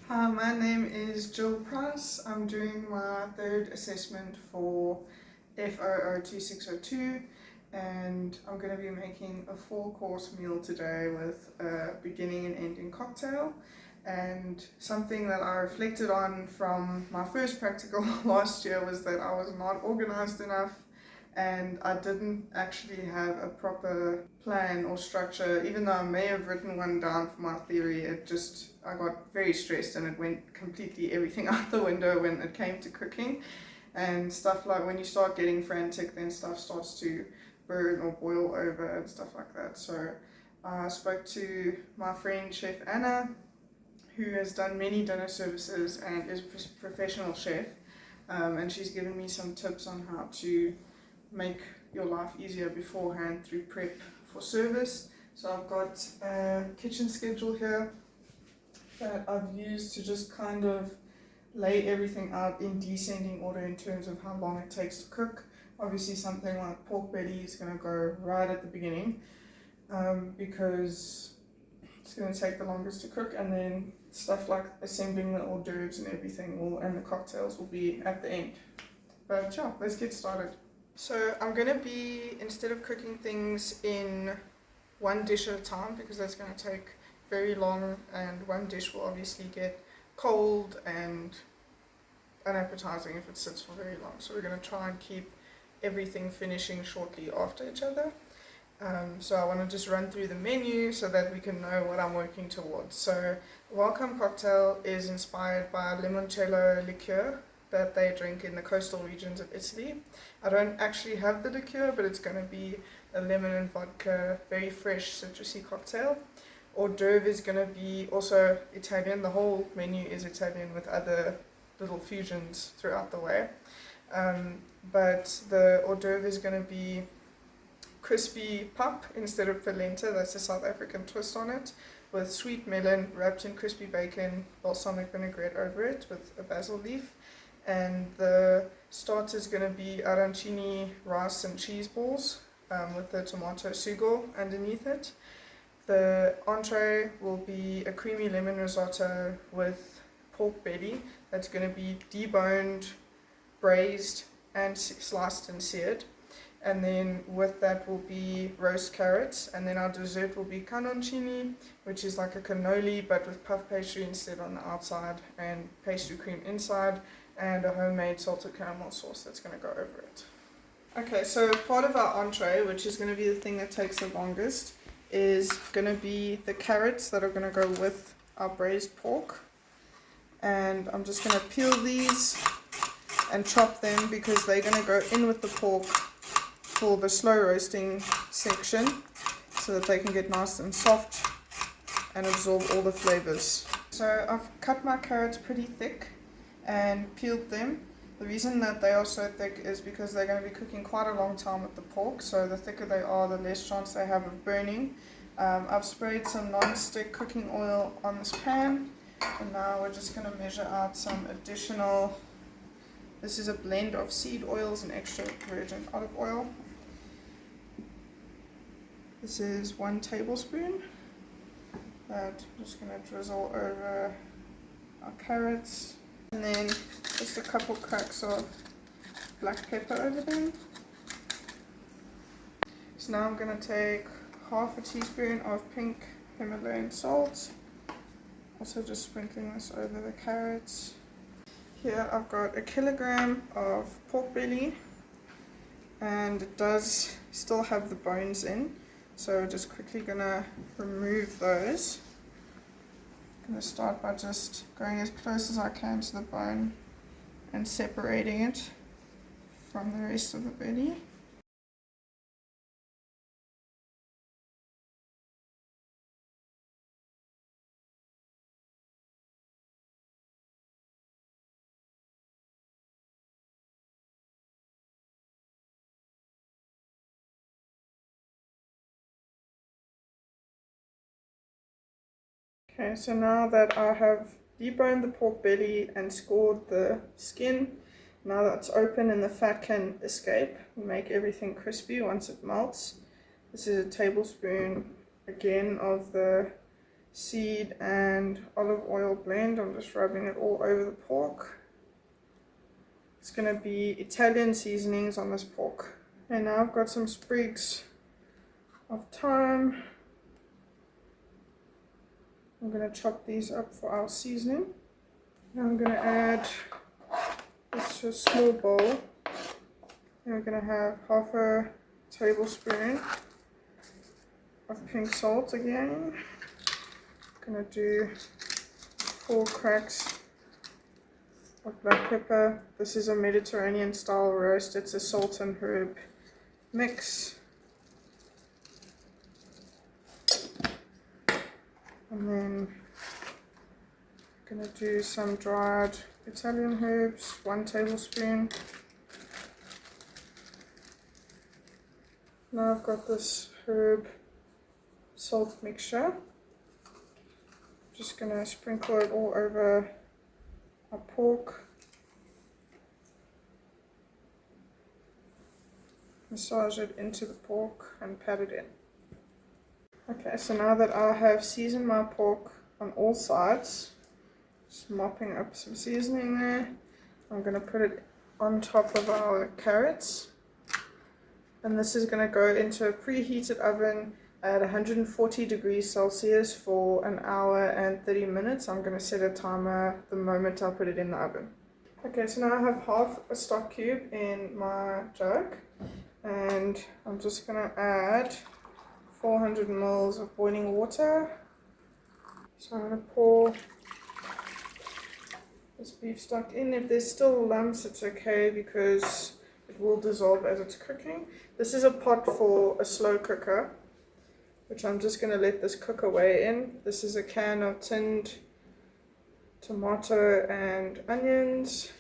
Hi, my name is Jill Price. I'm doing my third assessment for FOO2602 and I'm going to be making a 4-course meal today with a beginning and ending cocktail. And something that I reflected on from my first practical last year was that I was not organized enough and I didn't actually have a proper plan or structure. Even though I may have written one down for my theory, I got very stressed and it went completely everything out the window when it came to cooking. And stuff like when you start getting frantic, then stuff starts to burn or boil over and stuff like that. So I spoke to my friend Chef Anna, who has done many dinner services and is a professional chef, and she's given me some tips on how to make your life easier beforehand through prep for service. So I've got a kitchen schedule here that I've used to just kind of lay everything out in descending order in terms of how long it takes to cook. Obviously something like pork belly is going to go right at the beginning because it's going to take the longest to cook, and then stuff like assembling the hors d'oeuvres and everything and the cocktails will be at the end. But yeah, let's get started. So I'm going to be, instead of cooking things in one dish at a time, because that's going to take very long and one dish will obviously get cold and unappetizing if it sits for very long. So we're going to try and keep everything finishing shortly after each other. So I want to just run through the menu so that we can know what I'm working towards. So the welcome cocktail is inspired by limoncello liqueur that they drink in the coastal regions of Italy. I don't actually have the liqueur, but it's going to be a lemon and vodka, very fresh citrusy cocktail. Hors d'oeuvre is going to be also Italian. The whole menu is Italian with other little fusions throughout the way. But the hors d'oeuvre is going to be crispy pap instead of polenta. That's a South African twist on it, with sweet melon wrapped in crispy bacon, balsamic vinaigrette over it with a basil leaf. And the starter is going to be arancini rice and cheese balls with the tomato sugo underneath it. The entree will be a creamy lemon risotto with pork belly that's going to be deboned, braised and sliced and seared. And then with that will be roast carrots, and then our dessert will be canoncini, which is like a cannoli but with puff pastry instead on the outside and pastry cream inside, and a homemade salted caramel sauce that's going to go over it. Okay, so part of our entree, which is going to be the thing that takes the longest, is going to be the carrots that are going to go with our braised pork. And I'm just going to peel these and chop them because they're going to go in with the pork for the slow roasting section so that they can get nice and soft and absorb all the flavors. So I've cut my carrots pretty thick and peeled them. The reason that they are so thick is because they're going to be cooking quite a long time with the pork, so the thicker they are, the less chance they have of burning. I've sprayed some non-stick cooking oil on this pan, and now we're just going to measure out some additional. This is a blend of seed oils and extra virgin olive oil. This is 1 tablespoon that I'm just going to drizzle over our carrots, and then just a couple cracks of black pepper over them. So now I'm going to take half a teaspoon of pink Himalayan salt, also just sprinkling this over the carrots. Here I've got 1 kilogram of pork belly, and it does still have the bones in, so we're just quickly gonna remove those. I'm gonna start by just going as close as I can to the bone and separating it from the rest of the belly. Okay, so now that I have deboned the pork belly and scored the skin, now that it's open and the fat can escape, we make everything crispy once it melts. This is a tablespoon again of the seed and olive oil blend. I'm just rubbing it all over the pork. It's going to be Italian seasonings on this pork. And now I've got some sprigs of thyme. I'm going to chop these up for our seasoning. Now I'm going to add this to a small bowl. And we're going to have half a tablespoon of pink salt again. I'm going to do 4 cracks of black pepper. This is a Mediterranean style roast. It's a salt and herb mix. And then I'm going to do some dried Italian herbs, 1 tablespoon. Now I've got this herb salt mixture. Just going to sprinkle it all over our pork. Massage it into the pork and pat it in. Okay, so now that I have seasoned my pork on all sides, just mopping up some seasoning there, I'm going to put it on top of our carrots. And this is going to go into a preheated oven at 140 degrees Celsius for an hour and 30 minutes. I'm going to set a timer the moment I put it in the oven. Okay, so now I have half a stock cube in my jug, and I'm just going to add 400 ml of boiling water. So I'm going to pour this beef stock in. If there's still lumps, it's okay because it will dissolve as it's cooking. This is a pot for a slow cooker, which I'm just going to let this cook away in. This is a can of tinned tomato and onions.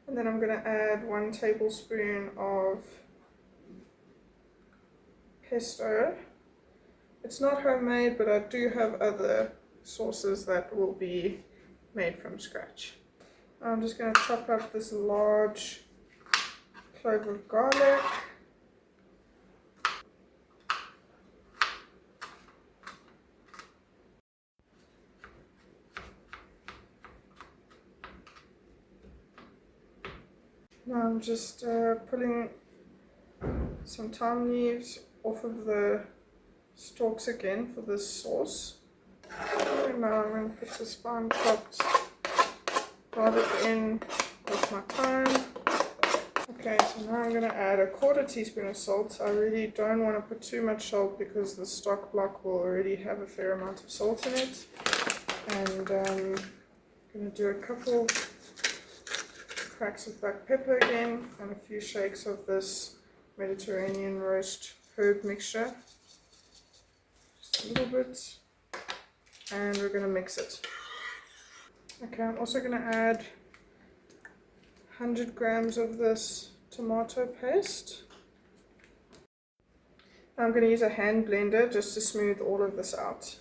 And then I'm going to add 1 tablespoon of pesto. It's not homemade, but I do have other sauces that will be made from scratch. I'm just going to chop up this large clove of garlic. Now I'm just pulling some thyme leaves off of the stalks again for this sauce. And now I'm going to put this fine chopped garlic in with my thyme. Okay, so now I'm going to add 1/4 teaspoon of salt. I really don't want to put too much salt because the stock block will already have a fair amount of salt in it. And I'm going to do a couple cracks of black pepper again and a few shakes of this Mediterranean roast herb mixture. Just a little bit. And we're going to mix it. Okay, I'm also going to add 100 grams of this tomato paste. I'm going to use a hand blender just to smooth all of this out.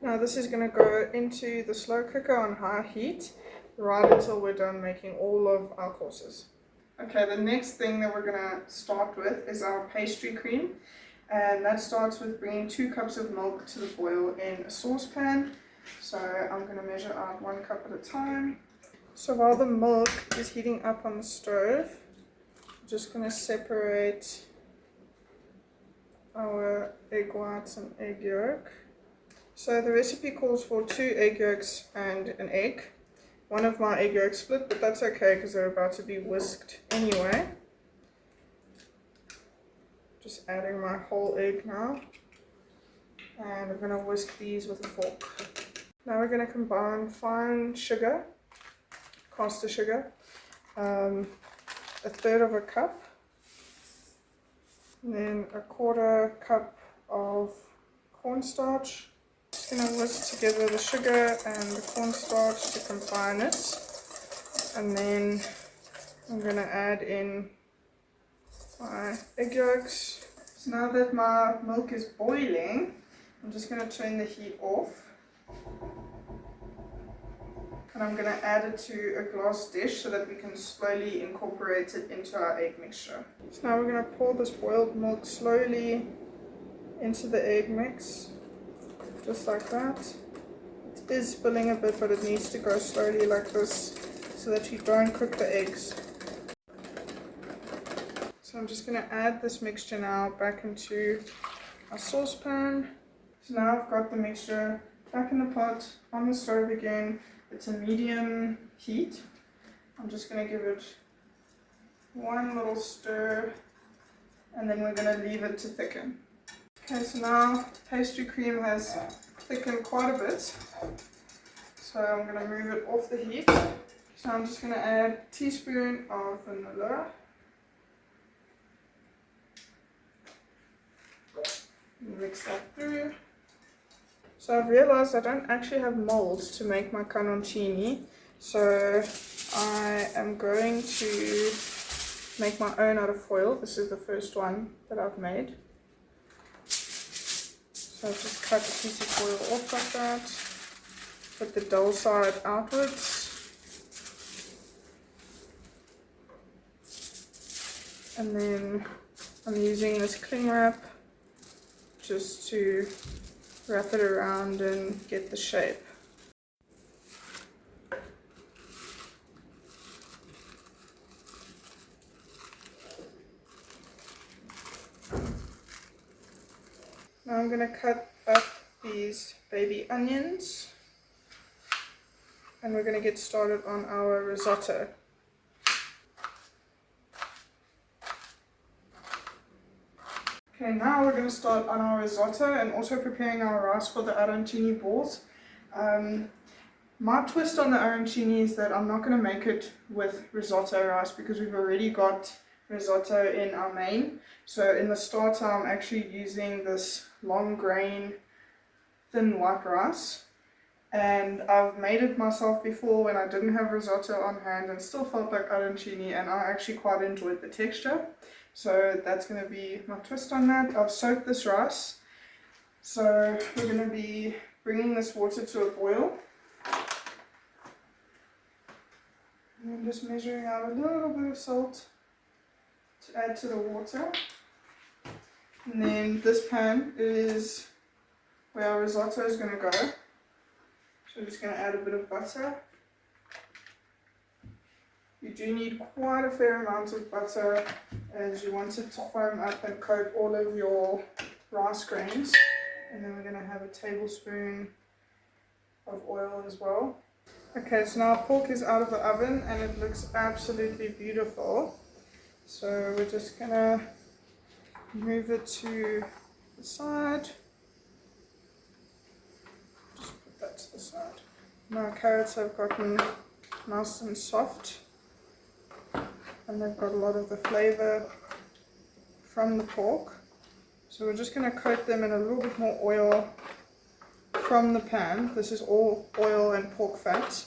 Now this is going to go into the slow cooker on high heat right until we're done making all of our courses. Okay, the next thing that we're going to start with is our pastry cream, and that starts with bringing 2 cups of milk to the boil in a saucepan. So I'm going to measure out 1 cup at a time. So while the milk is heating up on the stove, I'm just going to separate our egg whites and egg yolk. So the recipe calls for 2 egg yolks and an egg. One of my egg yolks split, but that's okay because they're about to be whisked anyway. Just adding my whole egg now. And I'm going to whisk these with a fork. Now we're going to combine fine sugar, caster sugar, 1/3 of a cup, and then 1/4 cup of cornstarch. Just going to whisk together the sugar and the cornstarch to combine it, and then I'm going to add in my egg yolks. So now that my milk is boiling, I'm just going to turn the heat off, and I'm going to add it to a glass dish so that we can slowly incorporate it into our egg mixture. So now we're going to pour this boiled milk slowly into the egg mix. just like that. It is spilling a bit, but it needs to go slowly like this so that you don't cook the eggs. So I'm just going to add this mixture now back into our saucepan. So now I've got the mixture back in the pot on the stove again. It's a medium heat. I'm just going to give it one little stir and then we're going to leave it to thicken. Okay, so now pastry cream has thickened quite a bit. So I'm going to move it off the heat. So I'm just going to add a teaspoon of vanilla. Mix that through. So I've realized I don't actually have molds to make my cannoncini, so I am going to make my own out of foil. This is the first one that I've made. So I've just cut a piece of foil off like that, put the dull side outwards, and then I'm using this cling wrap just to wrap it around and get the shape. Now I'm going to cut up these baby onions and we're going to get started on our risotto. Okay, now we're going to start on our risotto and also preparing our rice for the arancini balls. My twist on the arancini is that I'm not going to make it with risotto rice because we've already got risotto in our main. So in the starter I'm actually using this long grain thin white rice, and I've made it myself before when I didn't have risotto on hand and still felt like arancini, and I actually quite enjoyed the texture. So that's going to be my twist on that. I've soaked this rice, so we're going to be bringing this water to a boil and then just measuring out a little bit of salt to add to the water. And then this pan is where our risotto is going to go. So I'm just going to add a bit of butter. You do need quite a fair amount of butter as you want it to foam up and coat all of your rice grains. And then we're going to have a tablespoon of oil as well. Okay, so now our pork is out of the oven and it looks absolutely beautiful. So we're just going to move it to the side. Just put that to the side. Now our carrots have gotten nice and soft, and they've got a lot of the flavor from the pork. So we're just going to coat them in a little bit more oil from the pan. This is all oil and pork fat.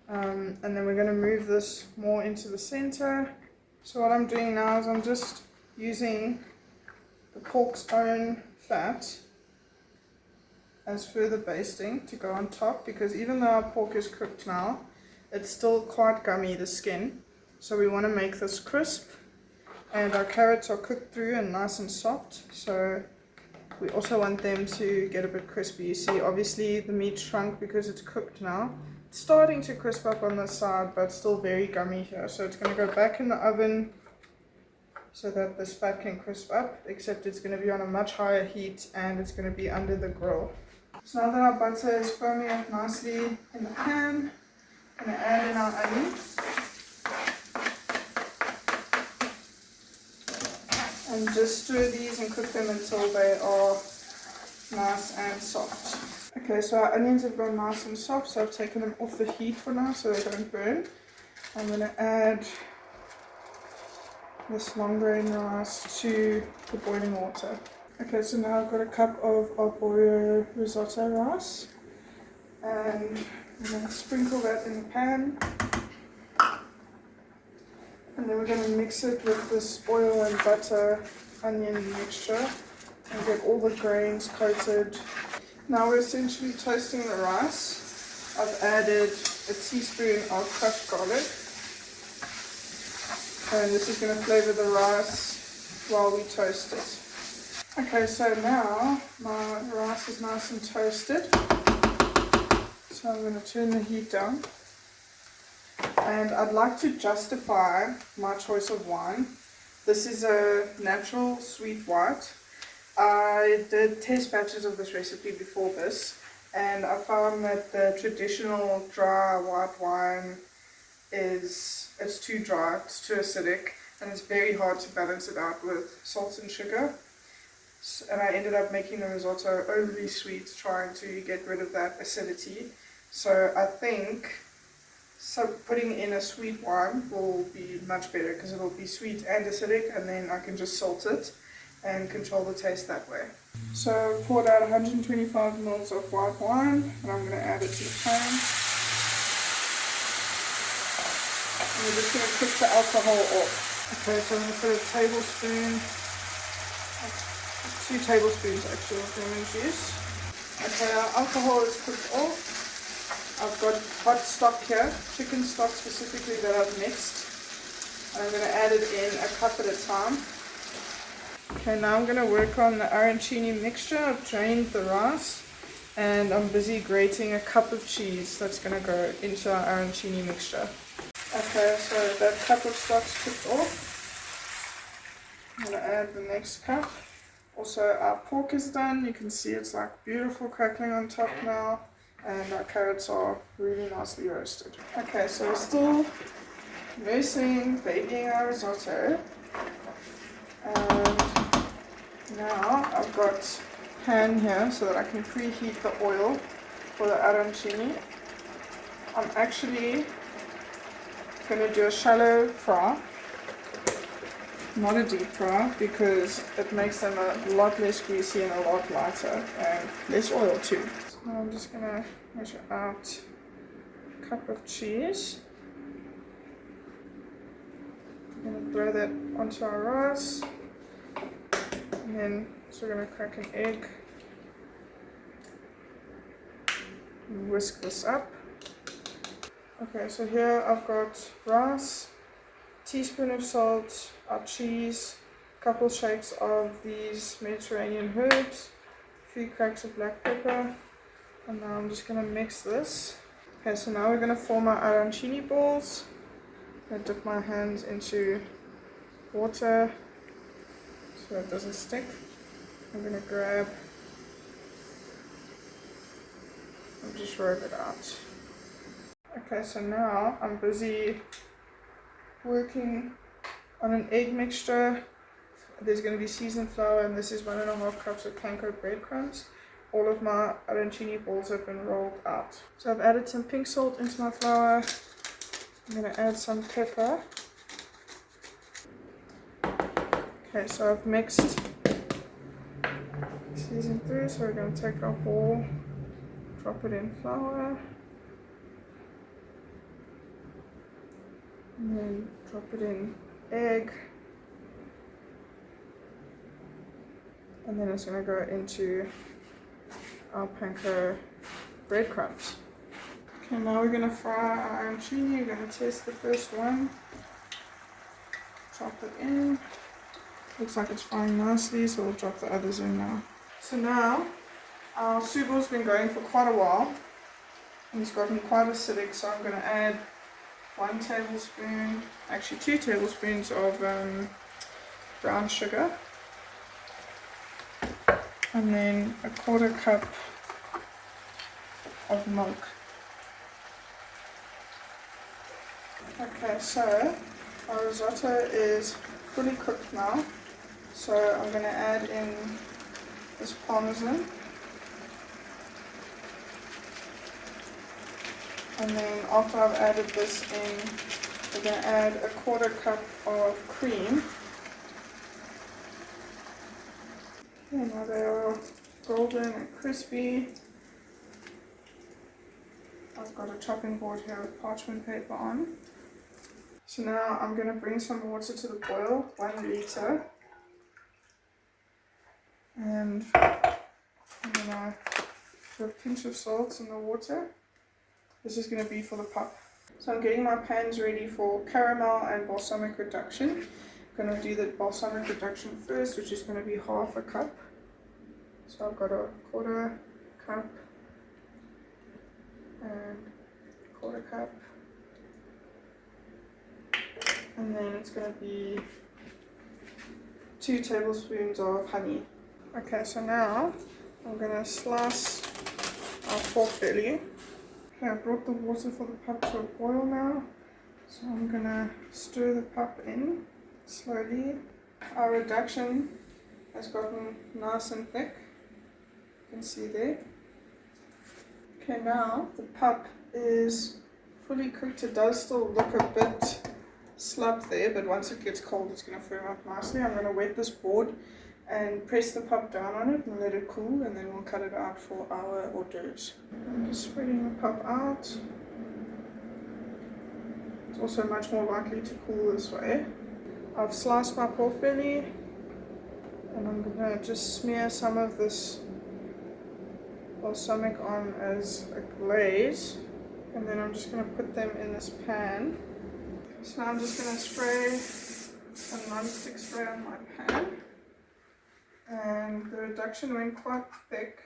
And then we're going to move this more into the center. So what I'm doing now is I'm just using the pork's own fat as further basting to go on top, because even though our pork is cooked now, it's still quite gummy, the skin. So we want to make this crisp, and our carrots are cooked through and nice and soft, so we also want them to get a bit crispy. You see obviously the meat shrunk because it's cooked now. It's starting to crisp up on the side, but still very gummy here. So it's going to go back in the oven so that this fat can crisp up, except it's going to be on a much higher heat and it's going to be under the grill. So now that our butter is foaming up nicely in the pan, I'm going to add in our onion. And just stir these and cook them until they are nice and soft. Okay, so our onions have gone nice and soft, so I've taken them off the heat for now so they don't burn. I'm going to add this long grain rice to the boiling water. Okay, so now I've got a cup of arborio risotto rice, and I'm going to sprinkle that in the pan, and then we're going to mix it with this oil and butter onion mixture and get all the grains coated. Now we're essentially toasting the rice. I've added a teaspoon of crushed garlic, and this is going to flavor the rice while we toast it. Okay, so now my rice is nice and toasted. So I'm going to turn the heat down. And I'd like to justify my choice of wine. This is a natural sweet white. I did test batches of this recipe before this, and I found that the traditional dry white wine it's too dry, it's too acidic, and it's very hard to balance it out with salt and sugar. And I ended up making the risotto overly sweet, trying to get rid of that acidity. So I think putting in a sweet wine will be much better, because it'll be sweet and acidic, and then I can just salt it and control the taste that way. So I've poured out 125 ml of white wine, and I'm going to add it to the pan. And we're just going to cook the alcohol off. Okay, so I'm going to put a tablespoon, 2 tablespoons actually of lemon juice. Okay, our alcohol is cooked off. I've got hot stock here, chicken stock specifically, that I've mixed. And I'm going to add it in a cup at a time. Okay, now I'm going to work on the arancini mixture. I've drained the rice and I'm busy grating a cup of cheese that's going to go into our arancini mixture. Okay, so that cup of stock's cooked off. I'm going to add the next cup. Also, our pork is done. You can see it's like beautiful crackling on top now. And our carrots are really nicely roasted. Okay, so we're still babying our risotto. And now I've got a pan here so that I can preheat the oil for the arancini. I'm actually going to do a shallow fry, not a deep fry, because it makes them a lot less greasy and a lot lighter, and less oil too. So I'm just going to measure out a cup of cheese. I'm going to throw that onto our rice, and then so we're going to crack an egg and whisk this up. Okay, so here I've got rice, teaspoon of salt, our cheese, a couple shakes of these Mediterranean herbs, a few cracks of black pepper, and now I'm just going to mix this. Okay, so now we're going to form our arancini balls. I'm going to dip my hands into water so it doesn't stick. I'm going to grab and just rub it out. Okay, so now I'm busy working on an egg mixture. There's going to be seasoned flour, and this is 1.5 cups of panko breadcrumbs. All of my arancini balls have been rolled out. So I've added some pink salt into my flour. I'm going to add some pepper. Okay, so I've mixed seasoned through, so we're going to take our ball, drop it in flour, and then drop it in egg, and then it's going to go into our panko breadcrumbs. Okay, now we're going to fry our arancini. We're going to test the first one. Drop it in. Looks like it's frying nicely, so we'll drop the others in now. So now our soup-ball's been going for quite a while, and it's gotten quite acidic, so I'm going to add 1 tablespoon, actually 2 tablespoons of brown sugar, and then a 1/4 cup of milk. Okay, so our risotto is fully cooked now, so I'm going to add in this parmesan, and then after I've added this in, we're going to add a 1/4 cup of cream. And now they are golden and crispy. I've got a chopping board here with parchment paper on. So now I'm going to bring some water to the boil, 1 liter. And I'm going to put a pinch of salt in the water. This is going to be for the pop. So I'm getting my pans ready for caramel and balsamic reduction. I'm going to do the balsamic reduction first, which is going to be 1/2 cup. So I've got a quarter cup and quarter cup, and then it's going to be 2 tablespoons of honey. Okay, so now I'm going to slice our pork belly. Okay, I brought the water for the pup to a boil now, so I'm going to stir the pup in slowly. Our reduction has gotten nice and thick, you can see there. Okay, now the pup is fully cooked. It does still look a bit slub there, but once it gets cold it's going to firm up nicely. I'm going to wet this board and press the pup down on it and let it cool, and then we'll cut it out for our hors d'oeuvres. I'm just spreading the pup out. It's also much more likely to cool this way. I've sliced my pork belly, and I'm going to just smear some of this balsamic on as a glaze, and then I'm just going to put them in this pan. So now I'm just going to spray a non-stick spray on my pan, and the reduction went quite thick,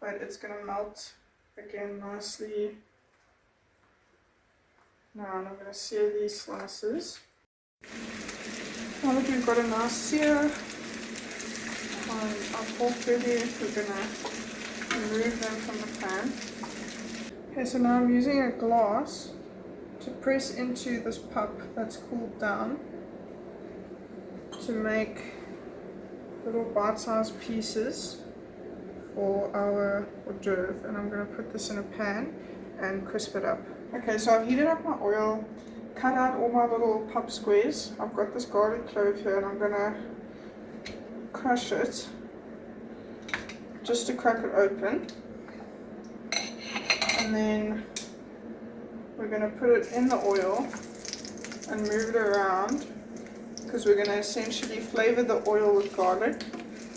but it's going to melt again nicely. Now I'm going to sear these slices. Now that we've got a nice sear on our pork belly, we're going to remove them from the pan. Okay, so now I'm using a glass to press into this pup that's cooled down to make little bite-sized pieces for our hors d'oeuvre, and I'm going to put this in a pan and crisp it up. Okay, so I've heated up my oil, cut out all my little pup squares. I've got this garlic clove here, and I'm going to crush it just to crack it open, and then we're going to put it in the oil and move it around, because we're going to essentially flavor the oil with garlic,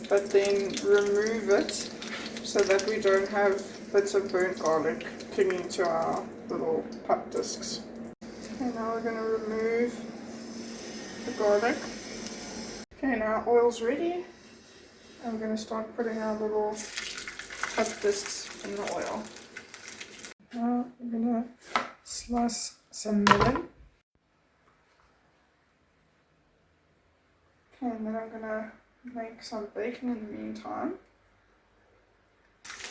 but then remove it so that we don't have bits of burnt garlic clinging to our little pup discs. Okay, now we're going to remove the garlic. Okay, now our oil's ready. I'm going to start putting our little pup discs in the oil. Now we're going to slice some melon. Okay, and then I'm going to make some bacon in the meantime.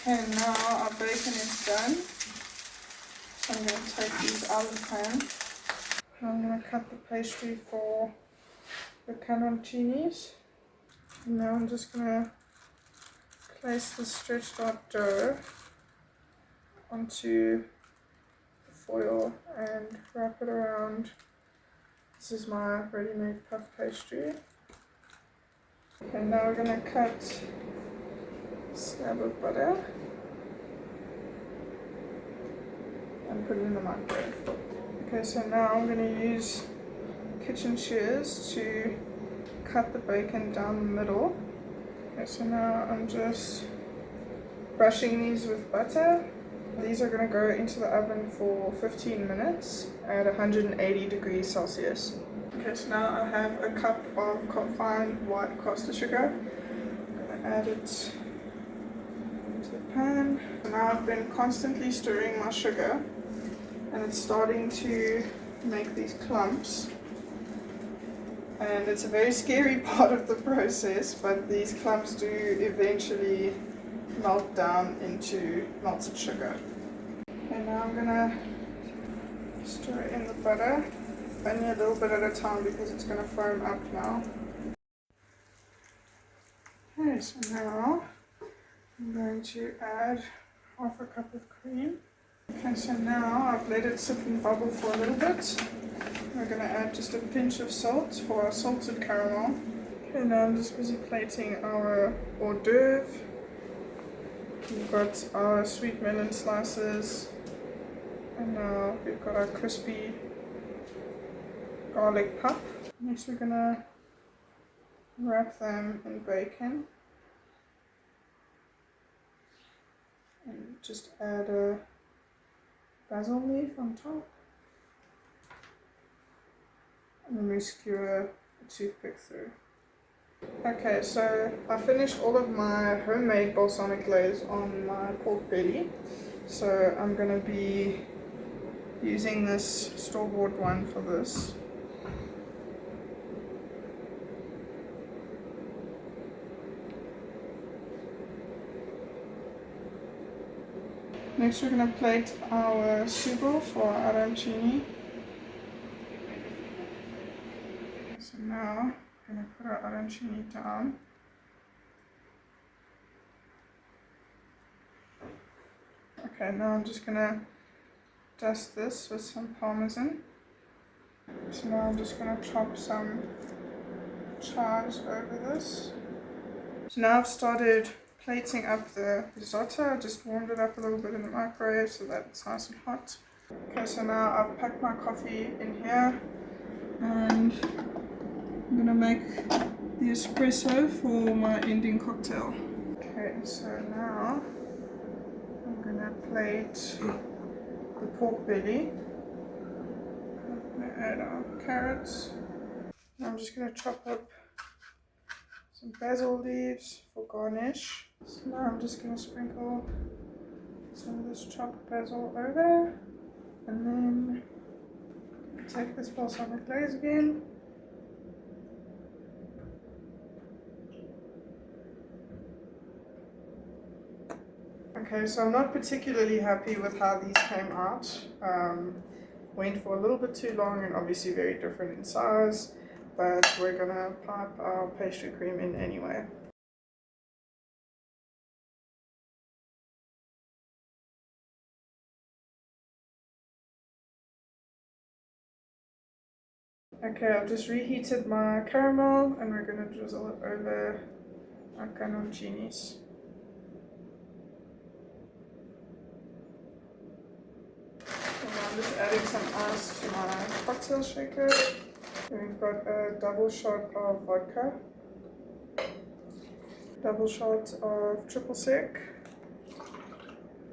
Okay, now our bacon is done. So I'm going to take these out of the pan. I'm going to cut the pastry for the cannoncinis. And now I'm just going to place the stretched out dough onto the foil and wrap it around. This is my ready-made puff pastry. And now we're going to cut a slab of butter and put it in the microwave. Okay, so now I'm going to use kitchen shears to cut the bacon down the middle. Okay, so now I'm just brushing these with butter. These are going to go into the oven for 15 minutes at 180 degrees Celsius. Okay, so now I have a cup of fine white caster sugar. I'm going to add it into the pan. So now I've been constantly stirring my sugar, and it's starting to make these clumps. And it's a very scary part of the process, but these clumps do eventually melt down into melted sugar. And now I'm gonna stir in the butter, only a little bit at a time because it's gonna foam up now. Okay, so now I'm going to add half a cup of cream. Okay, so now I've let it sip and bubble for a little bit. We're going to add just a pinch of salt for our salted caramel. Okay, now I'm just busy plating our hors d'oeuvre. We've got our sweet melon slices, and now we've got our crispy garlic pup. Next we're going to wrap them in bacon and just add a basil leaf on top. And then we skewer a toothpick through. Okay, so I finished all of my homemade balsamic glaze on my pork belly. So I'm going to be using this store-bought one for this. Next we're going to plate our sugo for our arancini. So now I'm going to put our arancini down. Okay, now I'm just going to dust this with some parmesan. So now I'm just going to chop some chives over this. So now I've started plating up the risotto. I just warmed it up a little bit in the microwave so that it's nice and hot. Okay, so now I've packed my coffee in here and I'm gonna make the espresso for my ending cocktail. Okay, so now I'm gonna plate the pork belly. I'm gonna add our carrots. Now I'm just gonna chop up some basil leaves for garnish. So now I'm just gonna sprinkle some of this chopped basil over, and then take this balsamic glaze again. Okay, so I'm not particularly happy with how these came out. Went for a little bit too long and obviously very different in size, but we're gonna pipe our pastry cream in anyway. Okay, I've just reheated my caramel and we're gonna drizzle it over our cannoncinis. And I'm just adding some ice to my cocktail shaker. And we've got a double shot of vodka, double shot of triple sec,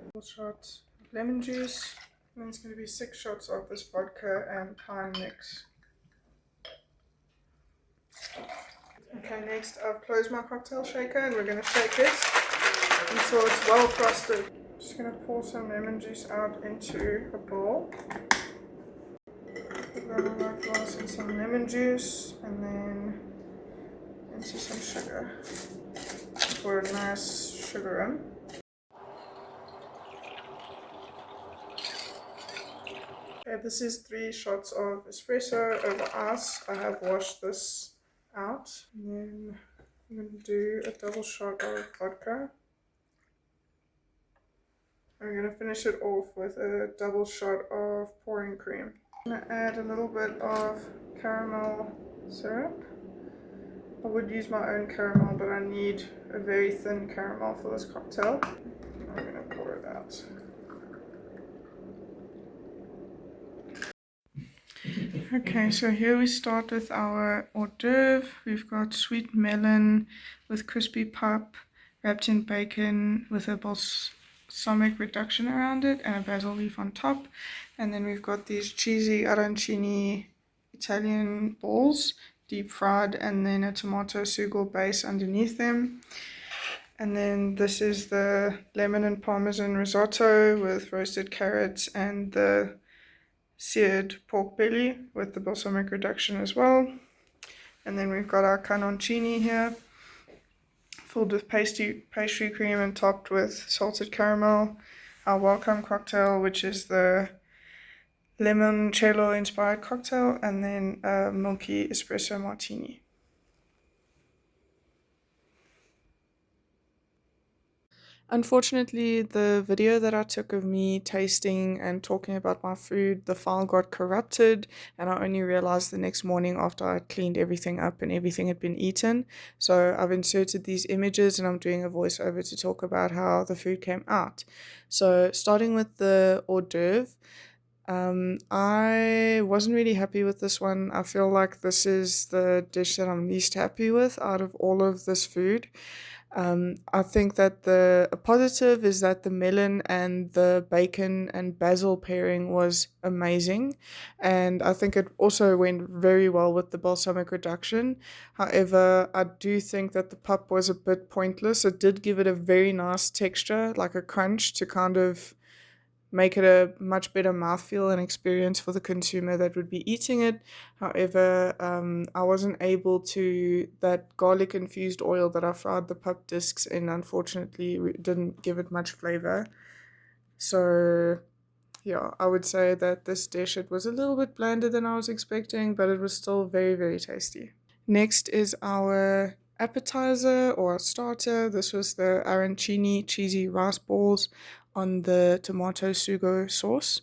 double shot of lemon juice, and then it's going to be 6 shots of this vodka and pine mix. Okay, next I've closed my cocktail shaker and we're going to shake it until it's well frosted. Just going to pour some lemon juice out into a bowl. Put that in my glass and some lemon juice, and then into some sugar for a nice sugar rim. Okay, this is 3 shots of espresso over ice. I have washed this out. And then I'm going to do a double shot of vodka. I'm going to finish it off with a double shot of pouring cream. I'm going to add a little bit of caramel syrup. I would use my own caramel, but I need a very thin caramel for this cocktail. I'm going to pour it out. Okay, so here we start with our hors d'oeuvre. We've got sweet melon with crispy pap wrapped in bacon with a balsamic reduction around it and a basil leaf on top. And then we've got these cheesy arancini Italian balls, deep fried, and then a tomato sugo base underneath them. And then this is the lemon and parmesan risotto with roasted carrots and the seared pork belly with the balsamic reduction as well. And then we've got our cannoncini here, filled with pastry cream and topped with salted caramel. Our welcome cocktail, which is the limoncello inspired cocktail, and then a milky espresso martini. Unfortunately, the video that I took of me tasting and talking about my food, the file got corrupted, and I only realized the next morning after I cleaned everything up and everything had been eaten. So I've inserted these images and I'm doing a voiceover to talk about how the food came out. So starting with the hors d'oeuvre, I wasn't really happy with this one. I feel like this is the dish that I'm least happy with out of all of this food. I think that a positive is that the melon and the bacon and basil pairing was amazing, and I think it also went very well with the balsamic reduction. However, I do think that the pup was a bit pointless. It did give it a very nice texture, like a crunch, to kind of make it a much better mouthfeel and experience for the consumer that would be eating it. However, I wasn't able to, that garlic infused oil that I fried the pup discs in, unfortunately, didn't give it much flavor. So, yeah, I would say that this dish, it was a little bit blander than I was expecting, but it was still very, very tasty. Next is our appetizer or starter. This was the arancini cheesy rice balls on the tomato sugo sauce.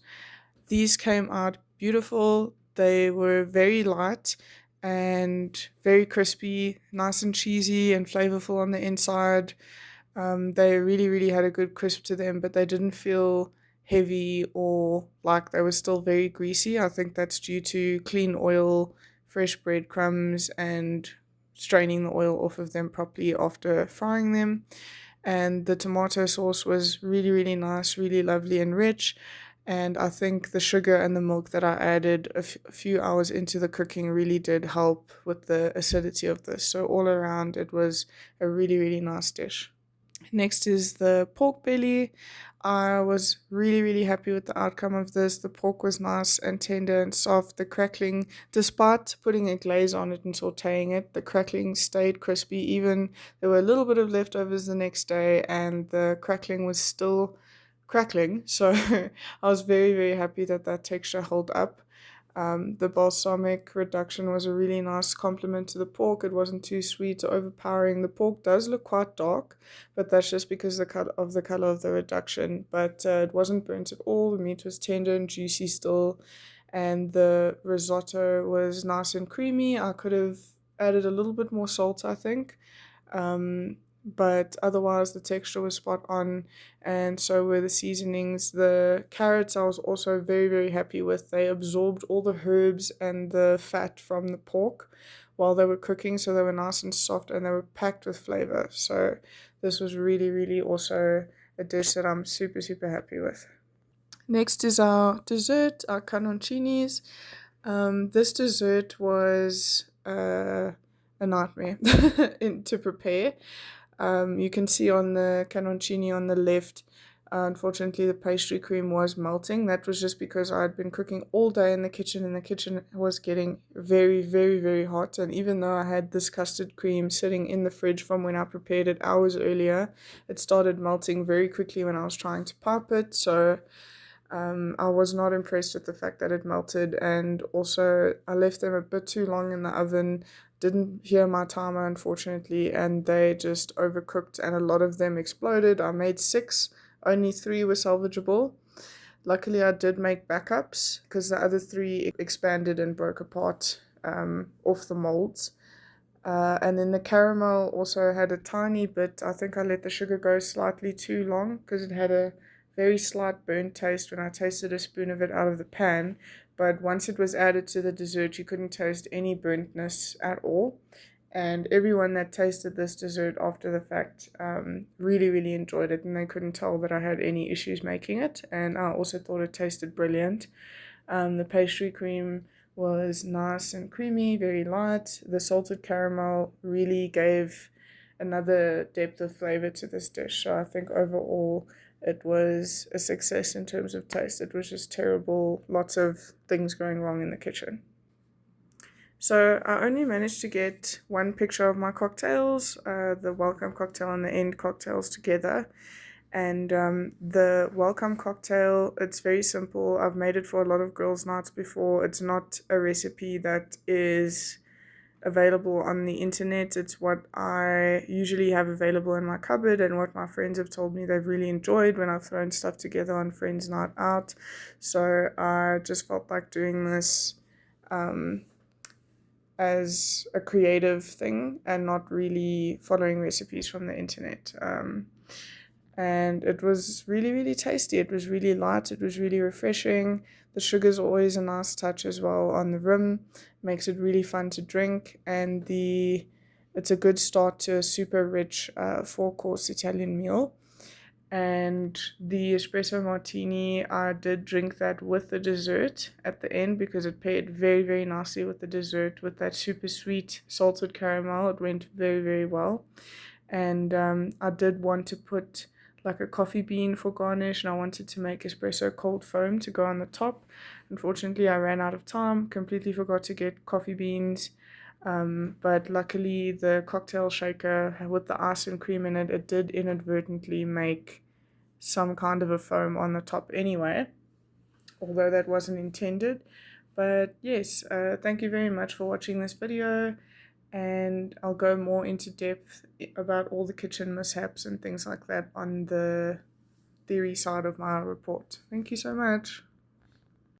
These came out beautiful. They were very light and very crispy, nice and cheesy and flavorful on the inside. They really, really had a good crisp to them, but they didn't feel heavy or like they were still very greasy. I think that's due to clean oil, fresh breadcrumbs, and straining the oil off of them properly after frying them. And the tomato sauce was really, really nice, really lovely and rich. And I think the sugar and the milk that I added a few hours into the cooking really did help with the acidity of this. So, all around, it was a really, really nice dish. Next is the pork belly. I was really, really happy with the outcome of this. The pork was nice and tender and soft. The crackling, despite putting a glaze on it and sauteing it, the crackling stayed crispy. Even there were a little bit of leftovers the next day, and the crackling was still crackling. So I was very, very happy that that texture held up. The balsamic reduction was a really nice complement to the pork. It wasn't too sweet or overpowering. The pork does look quite dark, but that's just because the color of the reduction. But it wasn't burnt at all. The meat was tender and juicy still, and the risotto was nice and creamy. I could have added a little bit more salt, I think. But otherwise the texture was spot on, and so were the seasonings. The carrots I was also very, very happy with. They absorbed all the herbs and the fat from the pork while they were cooking, so they were nice and soft and they were packed with flavor. So this was really, really also a dish that I'm super, super happy with. Next is our dessert, our canoncinis. This dessert was a nightmare to prepare. You can see on the canoncini on the left, unfortunately the pastry cream was melting. That was just because I had been cooking all day in the kitchen, and the kitchen was getting very, very, very hot. And even though I had this custard cream sitting in the fridge from when I prepared it hours earlier, it started melting very quickly when I was trying to pop it. So I was not impressed with the fact that it melted, and also I left them a bit too long in the oven. Didn't hear my timer, unfortunately, and they just overcooked and a lot of them exploded. I made 6, only 3 were salvageable. Luckily, I did make backups because the other 3 expanded and broke apart off the molds. And then the caramel also had a tiny bit. I think I let the sugar go slightly too long because it had a very slight burnt taste when I tasted a spoon of it out of the pan. But once it was added to the dessert, you couldn't taste any burntness at all. And everyone that tasted this dessert after the fact really, really enjoyed it, and they couldn't tell that I had any issues making it. And I also thought it tasted brilliant. The pastry cream was nice and creamy, very light. The salted caramel really gave another depth of flavor to this dish. So I think overall it was a success in terms of taste. It was just terrible, lots of things going wrong in the kitchen. So I only managed to get one picture of my cocktails, the welcome cocktail and the end cocktails together. And the welcome cocktail, it's very simple. I've made it for a lot of girls' nights before. It's not a recipe that is available on the internet. It's what I usually have available in my cupboard and what my friends have told me they've really enjoyed when I've thrown stuff together on friends' night out. So I just felt like doing this as a creative thing and not really following recipes from the internet. And it was really, really tasty. It was really light. It was really refreshing. The sugar's always a nice touch as well on the rim. Makes it really fun to drink. And the it's a good start to a super rich 4-course Italian meal. And the espresso martini, I did drink that with the dessert at the end because it paired very, very nicely with the dessert, with that super sweet salted caramel. It went very, very well. And I did want to put like a coffee bean for garnish, and I wanted to make espresso cold foam to go on the top. Unfortunately, I ran out of time, completely forgot to get coffee beans. But luckily the cocktail shaker with the ice and cream in it, it did inadvertently make some kind of a foam on the top anyway, although that wasn't intended. But yes, thank you very much for watching this video, and I'll go more into depth about all the kitchen mishaps and things like that on the theory side of my report. Thank you so much.